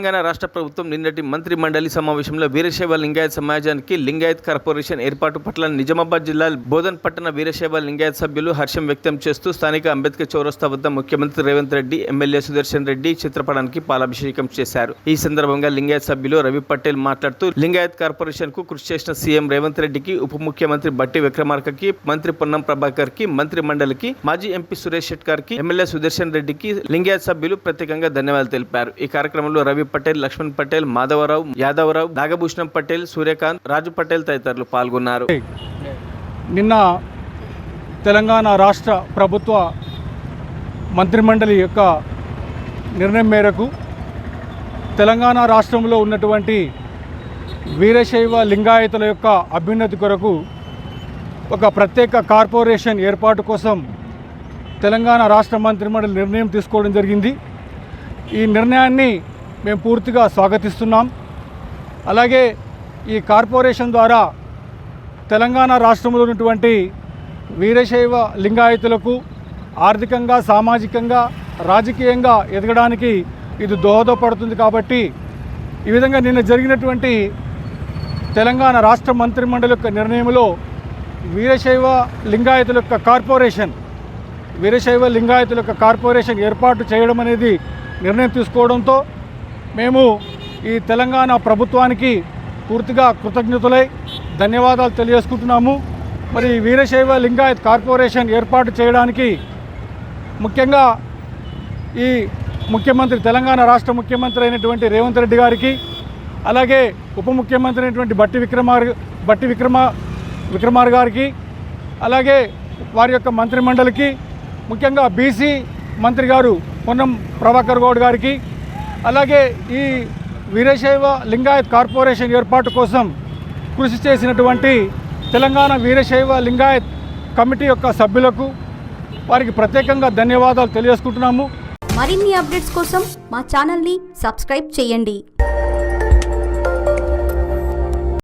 తెలంగాణ రాష్ట్ర ప్రభుత్వం నిన్నటి మంత్రి మండలి సమావేశంలో వీరశైవ లింగాయత్ సమాజానికి లింగాయత్ కార్పొరేషన్ ఏర్పాటు పట్ల నిజామాబాద్ జిల్లా బోధన్ పట్టణ వీరశైవ లింగాయత్ సభ్యులు హర్షం వ్యక్తం చేస్తూ స్థానిక అంబేద్కర్ చౌరస్తా వద్ద ముఖ్యమంత్రి రేవంత్ రెడ్డి, ఎమ్మెల్యే సుదర్శన్ రెడ్డి చిత్రపటానికి పాలాభిషేకం చేశారు. ఈ సందర్భంగా లింగాయత్ సభ్యులు రవి పటేల్ మాట్లాడుతూ లింగాయత్ కార్పొరేషన్ కు కృషి చేసిన సీఎం రేవంత్ రెడ్డికి, ఉప ముఖ్యమంత్రి బట్టి విక్రమార్కకి, మంత్రి పొన్నం ప్రభాకర్ కి, మంత్రి మండలికి, మాజీ ఎంపీ సురేష్ షెట్కర్ కి, ఎమ్మెల్యే సుదర్శన్ రెడ్డికి లింగాయత్ సభ్యులు ప్రత్యేకంగా ధన్యవాదాలు తెలిపారు. ఈ కార్యక్రమంలో రవి పటేల్, లక్ష్మణ్ పటేల్, మాధవరావు, యాదవరావు, నాగభూషణం పటేల్, సూర్యకాంత్, రాజు పటేల్ తదితరులు పాల్గొన్నారు. నిన్న తెలంగాణ రాష్ట్ర ప్రభుత్వ మంత్రిమండలి యొక్క నిర్ణయం మేరకు తెలంగాణ రాష్ట్రంలో ఉన్నటువంటి వీరశైవ లింగాయతుల యొక్క అభ్యున్నతి కొరకు ఒక ప్రత్యేక కార్పొరేషన్ ఏర్పాటు కోసం తెలంగాణ రాష్ట్ర మంత్రిమండలి నిర్ణయం తీసుకోవడం జరిగింది. ఈ నిర్ణయాన్ని మేము పూర్తిగా స్వాగతిస్తున్నాం. అలాగే ఈ కార్పొరేషన్ ద్వారా తెలంగాణ రాష్ట్రంలో ఉన్నటువంటి వీరశైవ లింగాయతులకు ఆర్థికంగా, సామాజికంగా, రాజకీయంగా ఎదగడానికి ఇది దోహదపడుతుంది. కాబట్టి ఈ విధంగా నిన్న జరిగినటువంటి తెలంగాణ రాష్ట్ర మంత్రిమండలి యొక్క నిర్ణయంలో వీరశైవ లింగాయతుల యొక్క కార్పొరేషన్ ఏర్పాటు చేయడం అనేది నిర్ణయం తీసుకోవడంతో మేము ఈ తెలంగాణ ప్రభుత్వానికి పూర్తిగా కృతజ్ఞతలై ధన్యవాదాలు తెలియజేసుకుంటున్నాము. మరి వీరశైవ లింగాయత్ కార్పొరేషన్ ఏర్పాటు చేయడానికి ముఖ్యంగా ఈ ముఖ్యమంత్రి, తెలంగాణ రాష్ట్ర ముఖ్యమంత్రి అయినటువంటి రేవంత్ రెడ్డి గారికి, అలాగే ఉప ముఖ్యమంత్రి అయినటువంటి బట్టి విక్రమార్ గారికి, అలాగే వారి యొక్క మంత్రిమండలికి, ముఖ్యంగా బీసీ మంత్రి గారు పొన్నం ప్రభాకర్ గౌడ్ గారికి, అలాగే ఈ వీరశైవ లింగాయత్ కార్పొరేషన్ ఏర్పాటు కోసం కృషి చేసినటువంటి తెలంగాణ వీరశైవ లింగాయత్ కమిటీ యొక్క సభ్యులకు వారికి ప్రత్యేకంగా ధన్యవాదాలు తెలియజేసుకుంటున్నాము. మరిన్ని అప్డేట్స్ కోసం మా ఛానల్ని సబ్స్క్రైబ్ చేయండి.